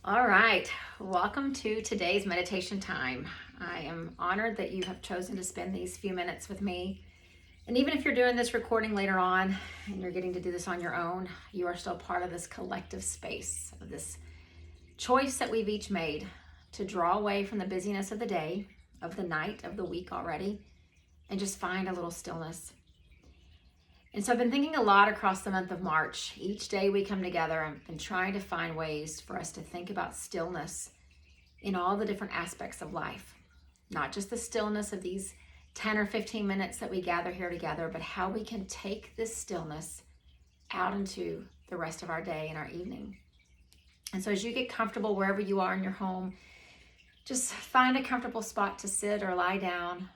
All right, welcome to today's meditation time. I am honored that you have chosen to spend these few minutes with me. And even if you're doing this recording later on and you're getting to do this on your own, you are still part of this collective space, of this choice that we've each made to draw away from the busyness of the day, of the night, of the week already, and just find a little stillness. And so I've been thinking a lot across the month of March. Each day we come together, I've been trying to find ways for us to think about stillness in all the different aspects of life. Not just the stillness of these 10 or 15 minutes that we gather here together, but how we can take this stillness out into the rest of our day and our evening. And so as you get comfortable wherever you are in your home, just find a comfortable spot to sit or lie down.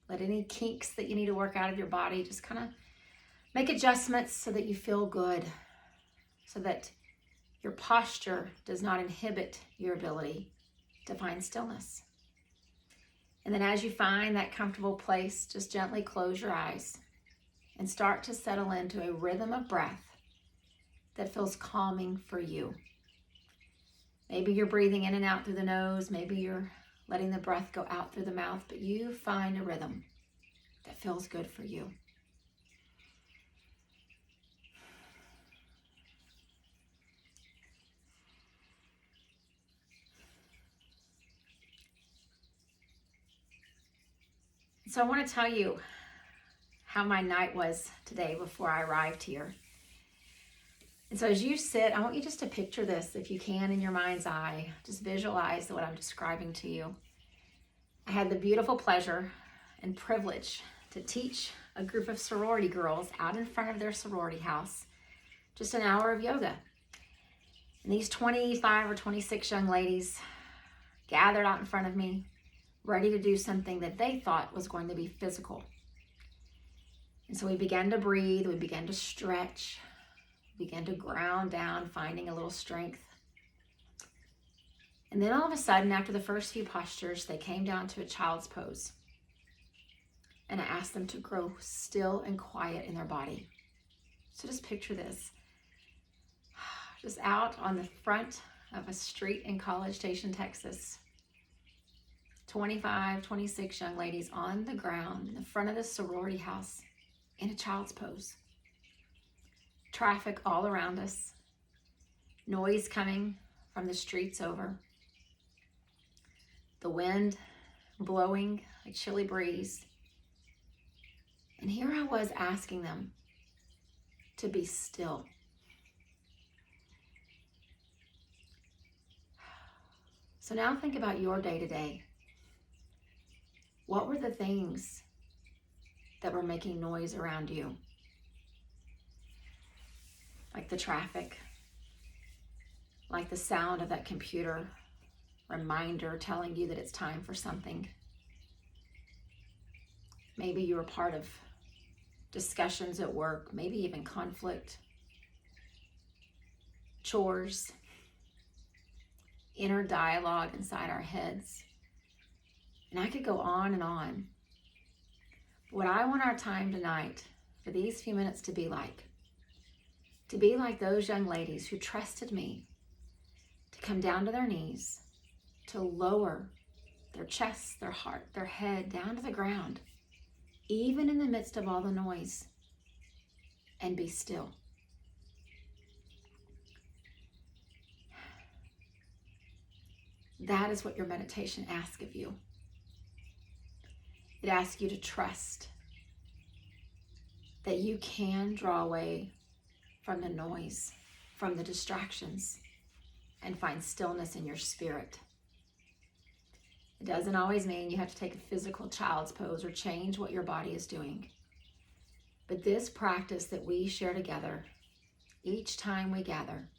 Let any kinks that you need to work out of your body just kind of make adjustments so that you feel good, so that your posture does not inhibit your ability to find stillness. And then as you find that comfortable place, just gently close your eyes and start to settle into a rhythm of breath that feels calming for you. Maybe you're breathing in and out through the nose, maybe you're letting the breath go out through the mouth, but you find a rhythm that feels good for you. So I want to tell you how my night was today before I arrived here. And so as you sit, I want you just to picture this, if you can, in your mind's eye. Just visualize what I'm describing to you. I had the beautiful pleasure and privilege to teach a group of sorority girls out in front of their sorority house just an hour of yoga. And these 25 or 26 young ladies gathered out in front of me, ready to do something that they thought was going to be physical. And so we began to breathe, we began to stretch, began to ground down, finding a little strength. And then all of a sudden, after the first few postures, they came down to a child's pose. And I asked them to grow still and quiet in their body. So just picture this. Just out on the front of a street in College Station, Texas. 25, 26 young ladies on the ground in the front of this sorority house in a child's pose. Traffic all around us, noise coming from the streets over, the wind blowing a chilly breeze. And here I was asking them to be still. So now think about your day to day. What were the things that were making noise around you? Like the traffic, like the sound of that computer reminder telling you that it's time for something. Maybe you were part of discussions at work, maybe even conflict, chores, inner dialogue inside our heads. And I could go on and on. What I want our time tonight, for these few minutes, to be like those young ladies who trusted me to come down to their knees, to lower their chests, their heart, their head down to the ground, even in the midst of all the noise, and be still. That is what your meditation asks of you. It asks you to trust that you can draw away from the noise, from the distractions, and find stillness in your spirit. It doesn't always mean you have to take a physical child's pose or change what your body is doing. But this practice that we share together each time we gather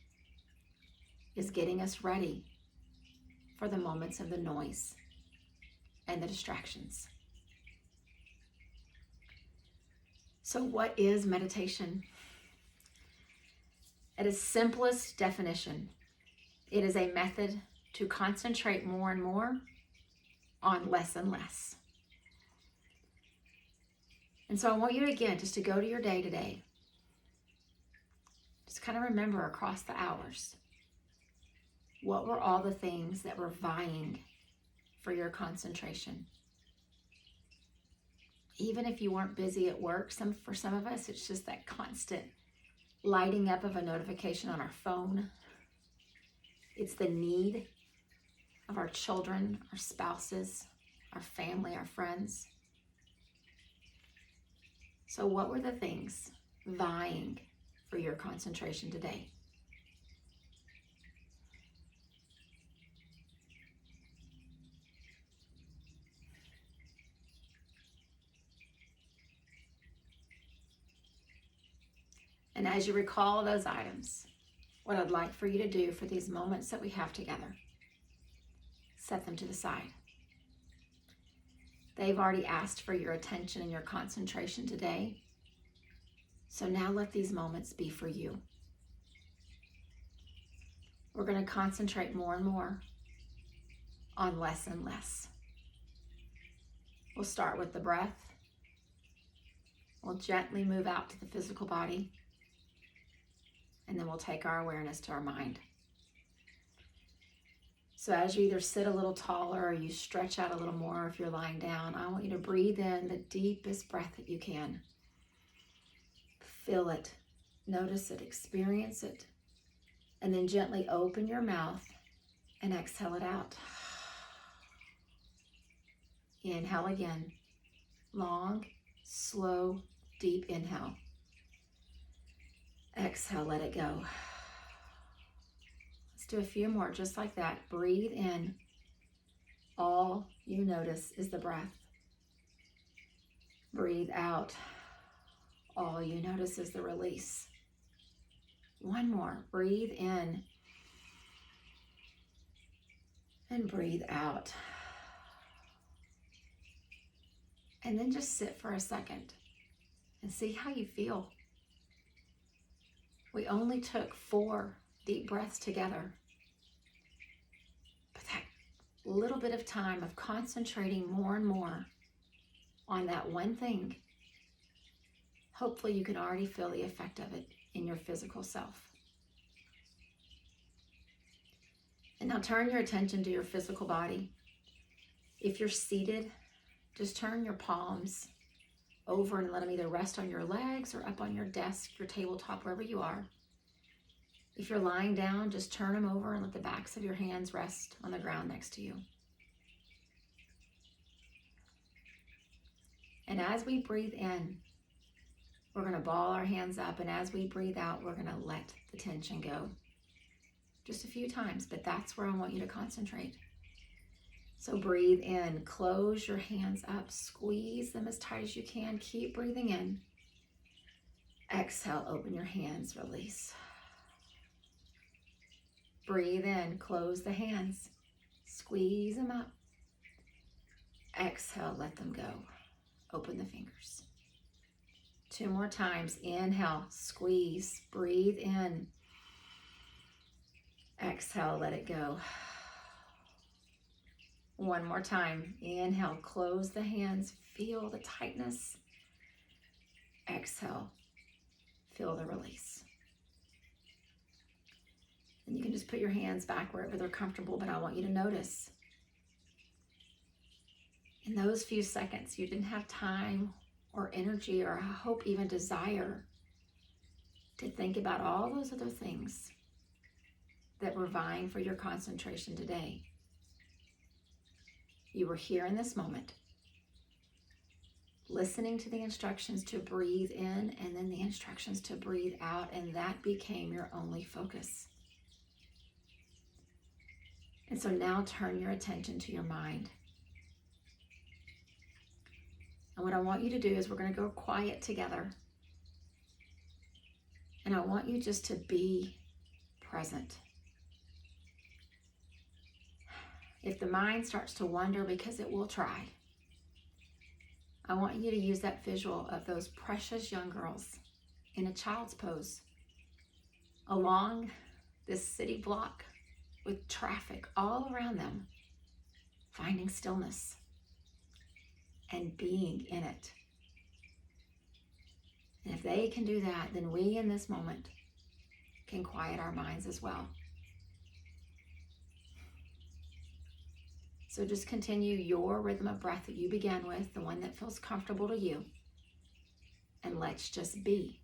is getting us ready for the moments of the noise and the distractions. So what is meditation? At its simplest definition, it is a method to concentrate more and more on less and less. And so I want you again just to go to your day today. Just kind of remember across the hours. What were all the things that were vying for your concentration? Even if you weren't busy at work, for some of us, it's just that constant lighting up of a notification on our phone. It's the need of our children, our spouses, our family, our friends. So what were the things vying for your concentration today? And as you recall those items, what I'd like for you to do for these moments that we have together, set them to the side. They've already asked for your attention and your concentration today. So now let these moments be for you. We're going to concentrate more and more on less and less. We'll start with the breath. We'll gently move out to the physical body. And then we'll take our awareness to our mind. So as you either sit a little taller or you stretch out a little more if you're lying down, I want you to breathe in the deepest breath that you can. Feel it, notice it, experience it, and then gently open your mouth and exhale it out. Inhale again, long, slow, deep inhale. Exhale, let it go. Let's do a few more just like that. Breathe in. All you notice is the breath. Breathe out. All you notice is the release. One more. Breathe in. And breathe out. And then just sit for a second and see how you feel. We only took 4 deep breaths together. But that little bit of time of concentrating more and more on that one thing, hopefully you can already feel the effect of it in your physical self. And now turn your attention to your physical body. If you're seated, just turn your palms over and let them either rest on your legs or up on your desk, your tabletop, wherever you are. If you're lying down, just turn them over and let the backs of your hands rest on the ground next to you. And as we breathe in, we're going to ball our hands up, and as we breathe out, we're going to let the tension go. Just a few times, but that's where I want you to concentrate. So breathe in, close your hands up, squeeze them as tight as you can. Keep breathing in. Exhale, open your hands, release. Breathe in, close the hands, squeeze them up. Exhale, let them go. Open the fingers. 2 more times. Inhale, squeeze, breathe in. Exhale, let it go. 1 more time. Inhale, close the hands, feel the tightness. Exhale, feel the release. And you can just put your hands back wherever they're comfortable, but I want you to notice. In those few seconds, you didn't have time or energy or I hope even desire to think about all those other things that were vying for your concentration today. You were here in this moment, listening to the instructions to breathe in and then the instructions to breathe out, and that became your only focus. And so now turn your attention to your mind. And what I want you to do is we're going to go quiet together. And I want you just to be present. If the mind starts to wander, because it will try, I want you to use that visual of those precious young girls in a child's pose along this city block with traffic all around them, finding stillness and being in it. And if they can do that, then we in this moment can quiet our minds as well. So just continue your rhythm of breath that you began with, the one that feels comfortable to you. And let's just be.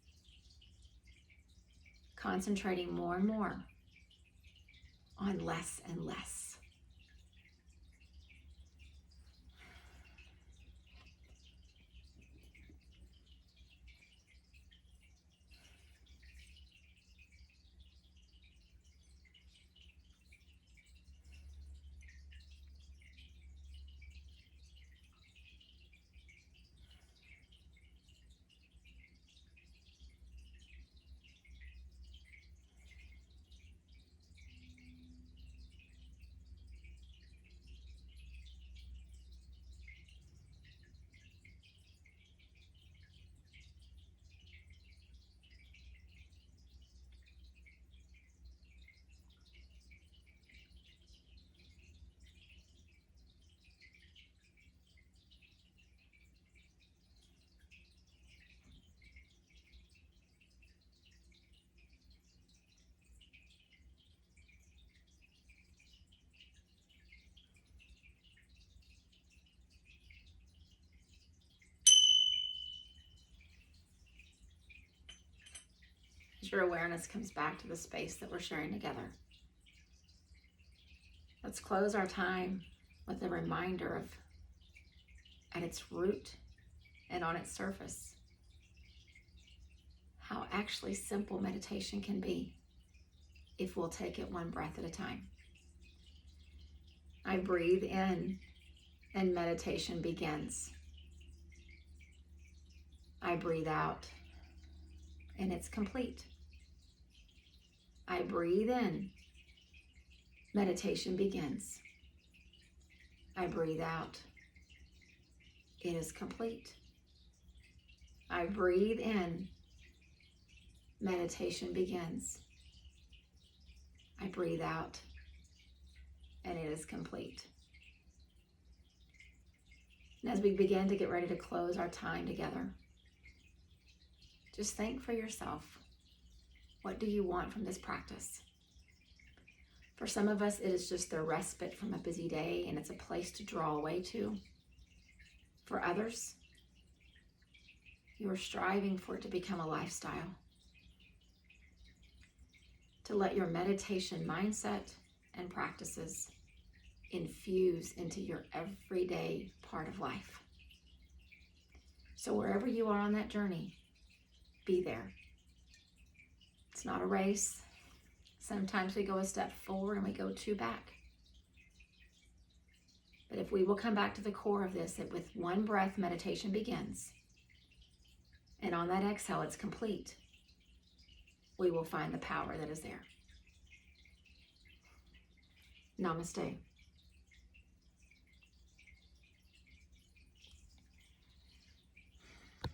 Concentrating more and more on less and less. As your awareness comes back to the space that we're sharing together, let's close our time with a reminder of, at its root and on its surface, how actually simple meditation can be if we'll take it one breath at a time. I breathe in and meditation begins. I breathe out and it's complete. I breathe in, meditation begins. I breathe out, it is complete. I breathe in, meditation begins. I breathe out, and it is complete. And as we begin to get ready to close our time together, just think for yourself, what do you want from this practice? For some of us, it is just the respite from a busy day, and it's a place to draw away to. For others, you are striving for it to become a lifestyle, to let your meditation mindset and practices infuse into your everyday part of life. So wherever you are on that journey, be there. It's not a race. Sometimes we go a step forward and we go two back. But if we will come back to the core of this, that with one breath, meditation begins. And on that exhale, it's complete. We will find the power that is there. Namaste.